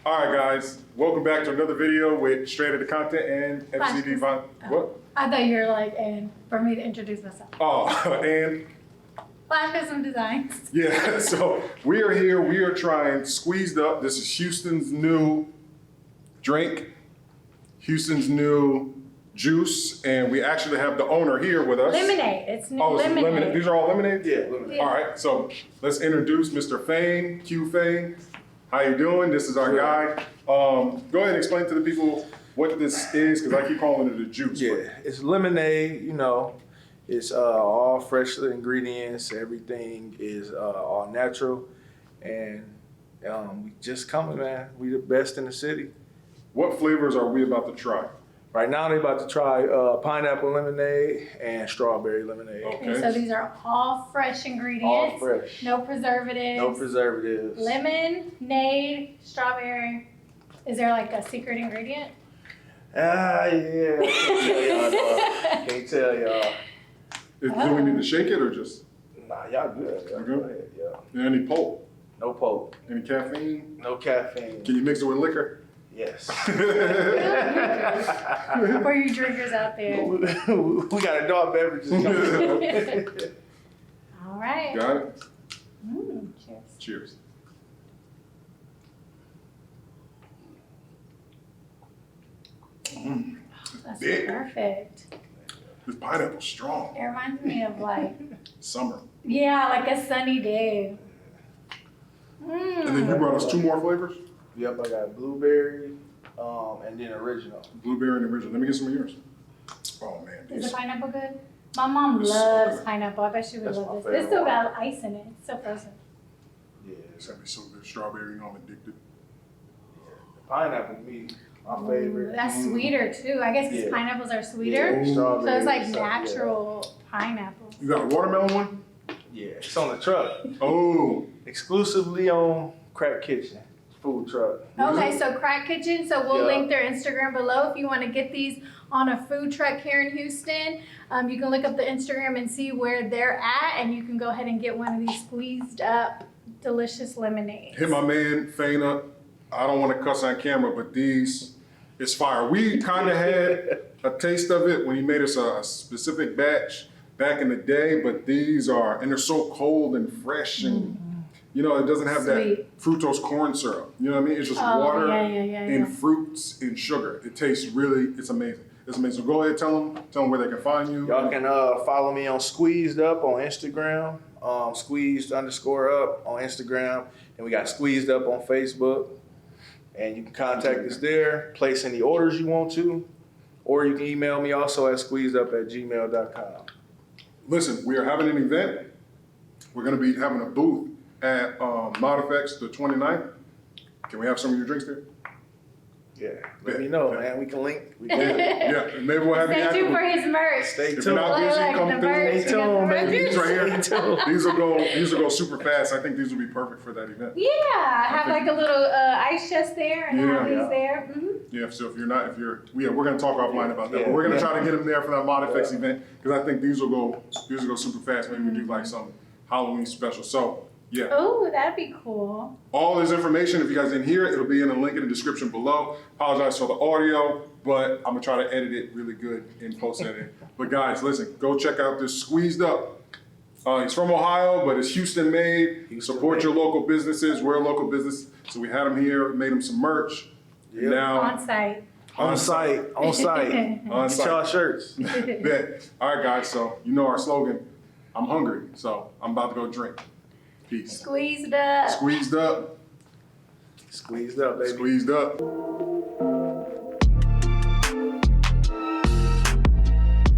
All right, guys, welcome back to another video with Straight Outta Content and FCD Vine. What? I thought you were like, and for me to introduce myself. Oh, and Flashcustomdesigns. yeah, so we are here. We are trying Squeezed Up. This is Houston's new drink, Houston's new juice, and we actually have the owner here with us. Lemonade. It's new Oh, it's lemonade. lemonade. These are all lemonade? Yeah, lemonade. All right, so let's introduce Mr. Fane, Q Fane. How you doing? This is our guy. Go ahead and explain to the people what this is, because I keep calling it a juice. Yeah, it's lemonade, you know. It's all fresh ingredients. Everything is all natural. And we just coming, man. We the best in the city. What flavors are we about to try? Right now, they about to try pineapple lemonade and strawberry lemonade. Okay. And so these are all fresh ingredients. All fresh. No preservatives. No preservatives. Lemonade, strawberry. Is there like a secret ingredient? Yeah. Can't tell y'all. Do we need to shake it or just? Nah, y'all good. Y'all You good? go ahead, yeah. Any pulp? No pulp. Any caffeine? No caffeine. Can you mix it with liquor? Yes. For you drinkers out there. We got adult beverages coming. All right. Got it? Cheers. Cheers. That's Big. perfect. This pineapple's strong. It reminds me of like, Summer. yeah, like a sunny day. And then you brought us two more flavors? Yep, I got blueberry, and then original. Blueberry and original. Let me get some of yours. Oh man. Is these- the pineapple good? My mom It's so loves good. pineapple. I bet she would That's love my this. favorite This still one. got ice in it. It's still frozen. Yeah, It's gonna be so good. Strawberry, you know I'm addicted. pineapple me, my favorite. That's sweeter too. I guess because Yeah. pineapples are sweeter. Yeah, So it's like stuff, yeah. natural pineapple. You got a watermelon one? Yeah, it's on the truck. Oh, Exclusively on Crack Kitchen food truck. Okay, so Crack Kitchen. So we'll Yeah. link their Instagram below if you want to get these on a food truck here in Houston. You can look up the Instagram and see where they're at, and you can go ahead and get one of these squeezed up, delicious lemonades. hit my man Fane up. I don't want to cuss on camera, but these, it's fire. We kind of had a taste of it when he made us a specific batch back in the day, but these are, and they're so cold and fresh, and you know, it doesn't have Sweet. that fructose corn syrup. You know what I mean? It's just Oh, water yeah. and fruits and sugar. It tastes really, it's amazing. It's amazing. So go ahead, tell them where they can find you. Y'all can follow me on Squeezed Up on Instagram, Squeezed_up on Instagram, and we got Squeezed Up on Facebook. And you can contact us there, place any orders you want to, or you can email me also at squeezedup@gmail.com. Listen, we are having an event. We're going to be having a booth at ModFX the 29th. Can we have some of your drinks there? Yeah, let me know, man. We can link. We can Yeah, maybe we'll have you Stay tuned for afterwards. his merch. Stay If you're tuned. not busy, come the through. merch. Stay tuned, baby. These right here. Stay tuned. These will go super fast. I think these will be perfect for that event. Yeah, have like a little ice chest there and have Yeah. these there. Yeah, so if we're gonna talk offline about that. Yeah. But we're gonna Yeah. try to get them there for that ModFX Yeah. event because I think these will go super fast. Maybe we do like some Halloween special. So yeah, Oh, that'd be cool. all this information, if you guys didn't hear it, it'll be in the link in the description below. Apologize for the audio, but I'm gonna try to edit it really good in post editing. But guys, listen, go check out this Squeezed Up. He's from Ohio, but it's Houston made. Houston Support made. your local businesses. We're a local business, so we had him here, made him some merch. Yeah. Now On site. On site. On Get y'all site. shirts. Bet. All right, guys. So you know our slogan. I'm hungry, so I'm about to go drink. Peace. Squeezed up. Squeezed up. Squeezed up, baby. Squeezed up.